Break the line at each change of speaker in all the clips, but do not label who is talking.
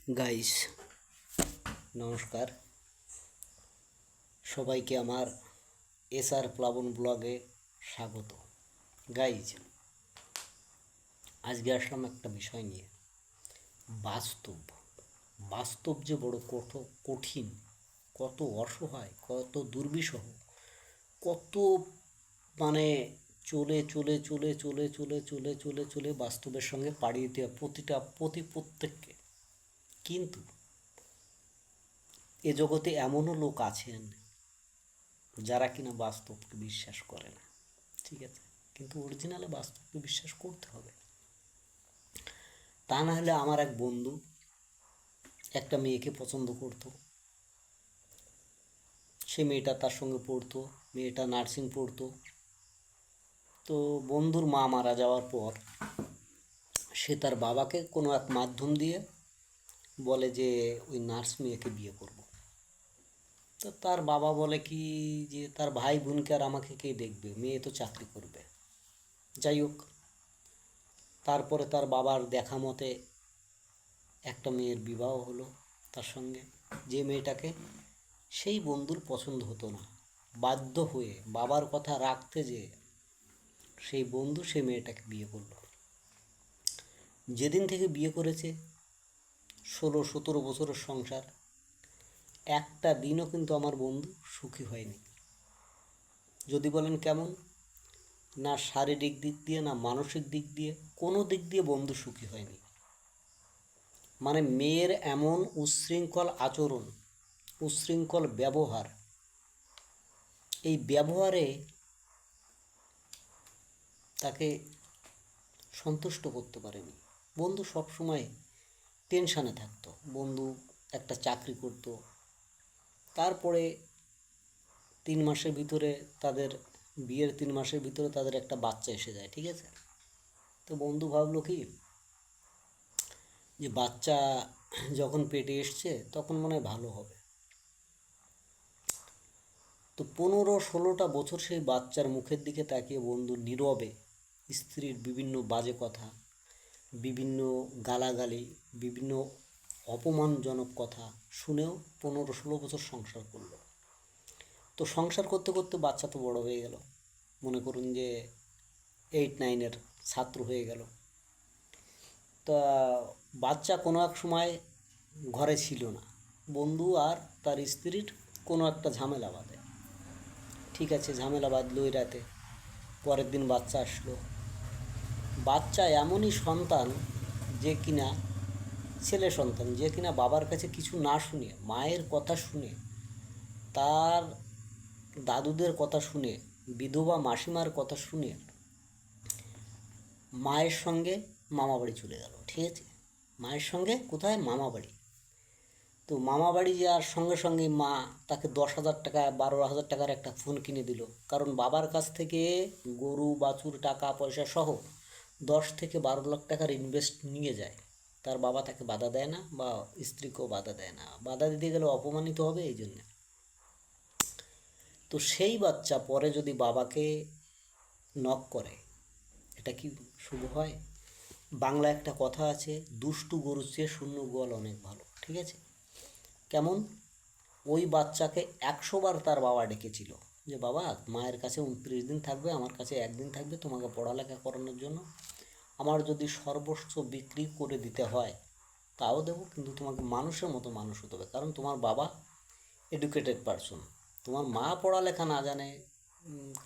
Guys, নমস্কার সবাইকে আমার এসআর প্লাবন ব্লগে স্বাগত। গাইজ, আজকে আসলাম একটা বিষয় নিয়ে। বাস্তব বাস্তব যে বড় কঠিন, কত অসহায়, কত দুর্বিষহ, কত মানে চলে চলে চলে চলে চলে চলে চলে চলে বাস্তবের সঙ্গে পাড়ি দিতে হয় প্রত্যেককে। কিন্তু এ জগতে এমনও লোক আছেন যারা কিনা বাস্তবকে বিশ্বাস করে না, ঠিক আছে? কিন্তু অরিজিনালে বাস্তবকে বিশ্বাস করতে হবে। তা না হলে আমার এক বন্ধু একটা মেয়েকে পছন্দ করতো, সে মেয়েটা তার সঙ্গে পড়তো, মেয়েটা নার্সিং পড়তো। তো বন্ধুর মা মারা যাওয়ার পর সে তার বাবাকে কোনো এক মাধ্যম দিয়ে বলে যে ওই নার্স মেয়েকে বিয়ে করব। তো তার বাবা বলে কি যে তার ভাই বোনকে আর আমাকে কে দেখবে, মেয়ে তো চাকরি করবে। যাই হোক, তারপরে তার বাবার দেখা মতে একটা মেয়ের বিবাহ হলো তার সঙ্গে, যে মেয়েটাকে সেই বন্ধুর পছন্দ হতো না। বাধ্য হয়ে বাবার কথা রাখতে যেয়ে সেই বন্ধু সেই মেয়েটাকে বিয়ে করলো। যেদিন থেকে বিয়ে করেছে, 16-17 বছরের সংসার, একটা দিনও কিন্তু আমার বন্ধু সুখী হয়নি। যদি বলেন কেমন, না শারীরিক দিক দিয়ে না মানসিক দিক দিয়ে, কোনো দিক দিয়ে বন্ধু সুখী হয়নি। মানে মেয়ের এমন উচ্ছৃঙ্খল আচরণ, উচ্ছৃঙ্খল ব্যবহার, এই ব্যবহারে তাকে সন্তুষ্ট করতে পারেনি। বন্ধু সবসময় টেনশানে থাকতো। বন্ধু একটা চাকরি করত, তারপরে 3 মাসের ভিতরে তাদের বিয়ের 3 মাসের ভিতরে তাদের একটা বাচ্চা এসে যায়, ঠিক আছে? তো বন্ধু ভাবলো কি যে বাচ্চা যখন পেটে এসছে তখন মনে হয় ভালো হবে। তো 15-16টা বছর সেই বাচ্চার মুখের দিকে তাকিয়ে বন্ধু নীরবে স্ত্রীর বিভিন্ন বাজে কথা, বিভিন্ন গালাগালি, বিভিন্ন অপমানজনক কথা শুনেও 15-16 বছর সংসার করলো। তো সংসার করতে করতে বাচ্চা তো বড় হয়ে গেল, মনে করুন যে 8-9-এর ছাত্র হয়ে গেল। তা বাচ্চা কোনো এক সময় ঘরে ছিল না, বন্ধু আর তার স্ত্রীর কোনো একটা ঝামেলা বাঁধে। ঠিক আছে, ঝামেলা বাঁধলো ওই রাতে। পরের দিন বাচ্চা আসলো। বাচ্চা এমনই সন্তান যে কিনা ছেলে সন্তান, যে কিনা বাবার কাছে কিছু না শুনে, মায়ের কথা শুনে, তার দাদুদের কথা শুনে, বিধবা মাসিমার কথা শুনে মায়ের সঙ্গে মামা বাড়ি চলে গেল, ঠিক আছে? মায়ের সঙ্গে কোথায়? মামা বাড়ি। তো মামা বাড়ি যাওয়ার সঙ্গে সঙ্গে মা তাকে 10,000 টাকা 12,000 টাকার একটা ফোন কিনে দিল। কারণ বাবার কাছ থেকে গরু বাছুর টাকা পয়সা সহ 10 থেকে 12 লাখ টাকার ইনভেস্ট নিয়ে যায়। তার বাবা তাকে বাধা দেয় না, বা স্ত্রীকেও বাধা দেয় না, বাধা দিতে গেলে অপমানিত হবে এই জন্যে। তো সেই বাচ্চা পরে যদি বাবাকে নক করে, এটা কি শুভ হয়? বাংলা একটা কথা আছে, দুষ্টু গরুর চেয়ে শূন্য গোয়াল অনেক ভালো, ঠিক আছে? কেমন? ওই বাচ্চাকে 100 বার তার বাবা ডেকেছিল যে বাবা, মায়ের কাছে 29 দিন থাকবে, আমার কাছে একদিন থাকবে, তোমাকে পড়ালেখা করানোর জন্য। আমার যদি সর্বস্ব বিক্রি করে দিতে হয় তাও দেবো, কিন্তু তোমাকে মানুষের মতো মানুষ হতে হবে। কারণ তোমার বাবা এডুকেটেড পারসন, তোমার মা পড়ালেখা না জানে,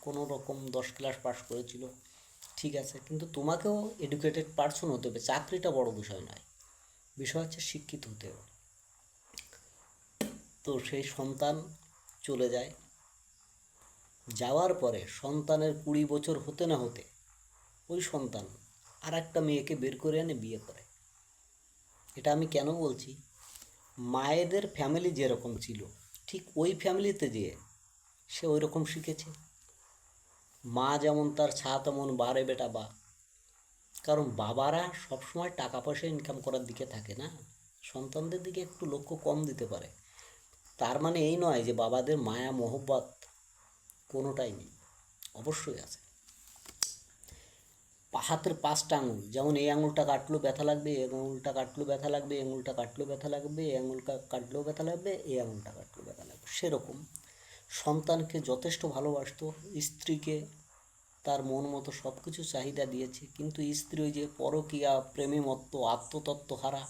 কোনো রকম 10 ক্লাস পাস করেছিল, ঠিক আছে, কিন্তু তোমাকেও এডুকেটেড পারসন হতে হবে। চাকরিটা বড় বিষয় নয়, বিষয় হচ্ছে শিক্ষিত হতে হবে। তো সেই সন্তান চলে যায়। যাওয়ার পরে সন্তানের 20 বছর হতে না হতে ওই সন্তান আর একটা মেয়েকে বের করে এনে বিয়ে করে। এটা আমি কেন বলছি? মায়েদের ফ্যামিলি যেরকম ছিল, ঠিক ওই ফ্যামিলিতে যেয়ে সে ওই রকম শিখেছে। মা যেমন তার ছা তেমন বারে বেটা বা। কারণ বাবারা সবসময় টাকা পয়সা ইনকাম করার দিকে থাকে না, সন্তানদের দিকে একটু লক্ষ্য কম দিতে পারে। তার মানে এই নয় যে বাবাদের মায়া মহব্বত কোনোটাই নেই, অবশ্যই আছে। হাতের 5টা আঙুল, যেমন এই আঙুলটা কাটলেও ব্যথা লাগবে, এই আঙুলটা কাটলেও ব্যথা লাগবে, এই আঙুলটা কাটলেও ব্যথা লাগবে, এই আঙুল কাটলেও ব্যথা লাগবে, এই আঙুলটা কাটলেও ব্যথা লাগবে, সেরকম সন্তানকে যথেষ্ট ভালোবাসতো, স্ত্রীকে তার মন মতো সব কিছু চাহিদা দিয়েছে, কিন্তু স্ত্রী ওই যে পরকীয়া, প্রেমে মত্ত, আত্মতত্ত্ব হারা,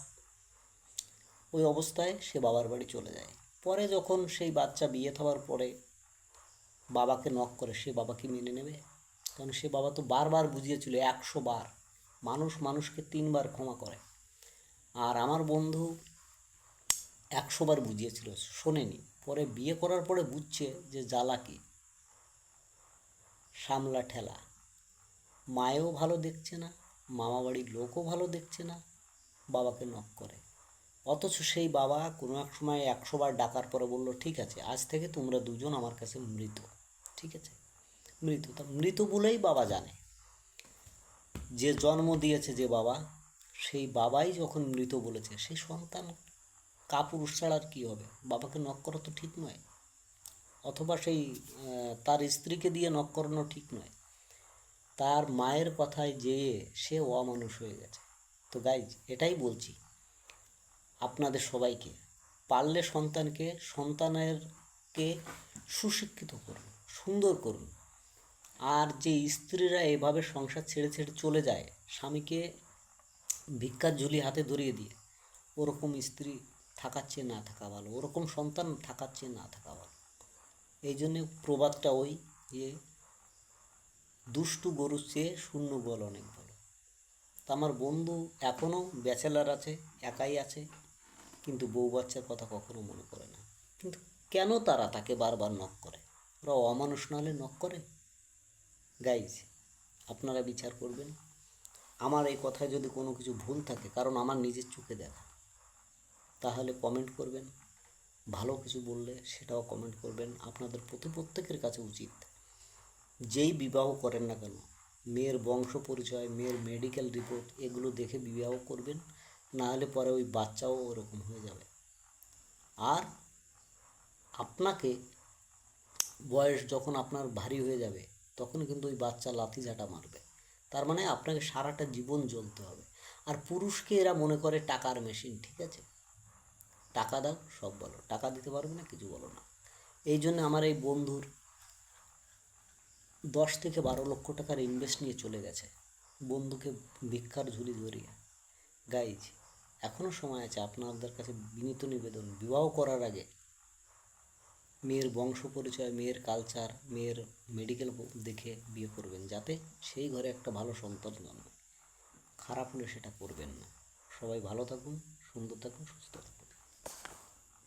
ওই অবস্থায় সে বাবার বাড়ি চলে যায়। পরে যখন সেই বাচ্চা বিয়ে থাকার পরে বাবাকে নক করে, সে বাবা কি মেনে নেবে? কারণ সে বাবা তো বারবার বুঝিয়েছিল, 100 বার। মানুষ মানুষকে 3বার ক্ষমা করে। আর আমার বন্ধু 100 বার বুঝিয়েছিল, শোনেনি। পরে বিয়ে করার পরে বুঝছে যে জ্বালা কি, সামলা ঠেলা। মায়েও ভালো দেখছে না, মামা বাড়ির লোকও ভালো দেখছে না, বাবাকে নক করে। অথচ সেই বাবা কোনো এক সময় 100 বার ডাকার পরে বলল, ঠিক আছে, আজ থেকে তোমরা দুজন আমার কাছে মৃত। ঠিক আছে, মৃত। তা মৃত বলেই বাবা জানে, যে জন্ম দিয়েছে যে বাবা, সেই বাবাই যখন মৃত বলেছে, সেই সন্তান কাপুরুষ ছাড়া আর কী হবে? বাবাকে নক করা তো ঠিক নয়, অথবা সেই তার স্ত্রীকে দিয়ে নক করানো ঠিক নয়। তার মায়ের কথায় যেয়ে সে অমানুষ হয়ে গেছে। তো গাইজ, এটাই বলছি আপনাদের সবাইকে, পারলে সন্তানেরকে সুশিক্ষিত করুন, সুন্দর করুন। আর যে স্ত্রীরা এভাবে সংসার ছেড়ে ছেড়ে চলে যায়, স্বামীকে ভিক্ষার ঝুলি হাতে ধরিয়ে দিয়ে, ওরকম স্ত্রী থাকার চেয়ে না থাকা ভালো, ওরকম সন্তান থাকার চেয়ে না থাকা ভালো। এই জন্যে প্রবাদটা ওই, যে দুষ্টু গরুর চেয়ে শূন্য গোয়াল অনেক ভালো। তা আমার বন্ধু এখনও ব্যাচেলার আছে, একাই আছে, কিন্তু বউ বাচ্চার কথা কখনো মনে করে না। কিন্তু কেন তারা তাকে বারবার নক করে? ওরা অমানুষ না হলে নক করে? গাইজ, আপনারা বিচার করবেন। আমার এই কথায় যদি কোনো কিছু ভুল থাকে, কারণ আমার নিজের চোখে দেখা, তাহলে কমেন্ট করবেন। ভালো কিছু বললে সেটাও কমেন্ট করবেন। আপনাদের প্রত্যেকের কাছে উচিত, যেই বিবাহ করেন না কেন, মেয়ের বংশ পরিচয়, মেয়ের মেডিকেল রিপোর্ট, এগুলো দেখে বিবাহ করবেন। না হলে পরে ওই বাচ্চাও ওরকম হয়ে যাবে। আর আপনাকে বয়স যখন আপনার ভারী হয়ে যাবে, তখন কিন্তু ওই বাচ্চা লাথি ঝাঁটা মারবে। তার মানে আপনাকে সারাটা জীবন জ্বলতে হবে। আর পুরুষকে এরা মনে করে টাকার মেশিন। ঠিক আছে, টাকা দাও সব বলো, টাকা দিতে পারবে না কিছু বলো না। এই জন্য আমার এই বন্ধুর 10 থেকে 12 লক্ষ টাকার ইনভেস্ট নিয়ে চলে গেছে, বন্ধুকে ভিক্ষার ঝুলি ধরিয়ে। গাইজ, এখনও সময় আছে। আপনাদের কাছে বিনীত নিবেদন, বিবাহ করার আগে মেয়ের বংশ পরিচয়, মেয়ের কালচার, মেয়ের মেডিকেল দেখে বিয়ে করবেন, যাতে সেই ঘরে একটা ভালো সন্তান জন্মায়। খারাপ হলে সেটা করবেন না। সবাই ভালো থাকুন, সুন্দর থাকুন।